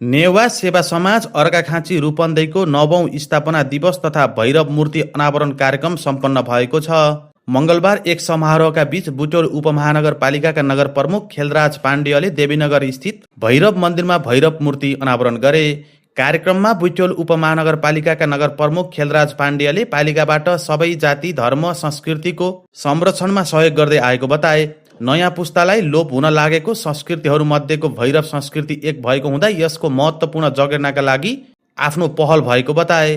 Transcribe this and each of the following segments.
नेवा सेवा समाज अर्घाखाँची रूपन्देहीको 9औं स्थापना दिवस तथा भैरव मूर्ति अनावरण कार्यक्रम सम्पन्न भएको छ। मङ्गलबार एक समारोहका बीच बुटोल उपमहानगरपालिकाका नगर प्रमुख खेलराज पाण्डेयले देवीनगर स्थित भैरव मन्दिरमा भैरव मूर्ति अनावरण गरे। कार्यक्रममा बुटोल उपमहानगरपालिकाका नगर प्रमुख खेलराज पाण्डेयले पालिकाबाट सबै जाति धर्म संस्कृतिको संरक्षणमा सहयोग गर्दै आएको बताए। नयाँ पुस्तालाई लोप हुन लागेको संस्कृतिहरूमध्येको भैरव संस्कृति एक भएको हुँदा यसको महत्त्वपूर्ण जगेर्नाका लागि आफ्नो पहल भएको बताए।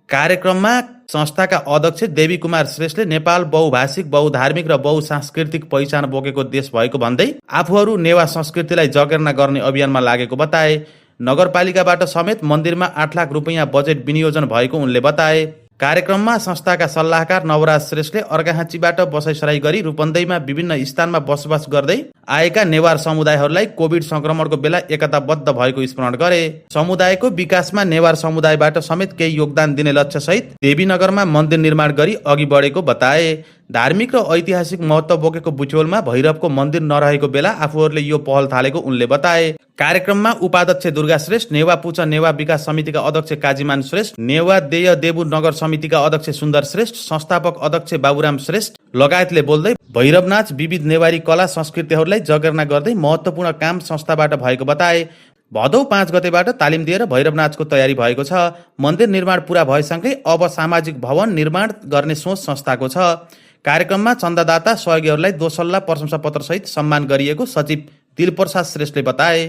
कार्यक्रममा संस्थाका अध्यक्ष देवी कुमार श्रेष्ठले नेपाल बहुभाषिक बहुधार्मिक र बहुसांस्कृतिक पहिचान बोकेको देश भएको भन्दै आफूहरू नेवा संस्कृतिलाई जगेर्ना गर्ने अभियानमा लागेको बताए। नगरपालिकाबाट समेत मन्दिरमा 8 लाख रुपैयाँ बजेट विनियोजन भएको उनले बताए। कार्यक्रममा संस्थाका सल्लाहकार नवराज श्रेष्ठले अर्घाखाँचीबाट बसाइसराई गरी रूपन्देहीमा विभिन्न स्थानमा बसोबास गर्दै आएका नेवार समुदायहरूलाई कोभिड संक्रमणको बेला एकताबद्ध भएको स्मरण गरे। समुदायको विकासमा नेवार समुदायबाट समेत केही योगदान दिने लक्ष्यसहित देवीनगरमा मन्दिर निर्माण गरी अघि बढेको बताए। धार्मिक र ऐतिहासिक महत्त्व बोकेको बुटोलमा भैरवको मन्दिर नरहेको बेला आफूहरूले यो पहल थालेको उनले बताए। कार्यक्रममा उपाध्यक्ष दुर्गा श्रेष्ठ, नेवा पुच नेवा विकास समितिका अध्यक्ष काजीमान श्रेष्ठ, नेवा देय देबु नगर समितिका अध्यक्ष सुन्दर श्रेष्ठ, संस्थापक अध्यक्ष बाबुराम श्रेष्ठ लगायतले बोल्दै भैरवनाच विविध नेवारी कला संस्कृतिहरूलाई जगेर्ना गर्दै महत्त्वपूर्ण काम संस्थाबाट भएको बताए। भदौ 5 गतेबाट तालिम दिएर भैरवनाचको तयारी भएको छ। मन्दिर निर्माण पूरा भएसँगै अब सामाजिक भवन निर्माण गर्ने सोच संस्थाको छ। कार्यक्रममा चन्दादाता सहयोगीहरूलाई दोसल्ला प्रशंसा पत्रसहित सम्मान गरिएको सचिव दिलप्रसाद श्रेष्ठले बताए।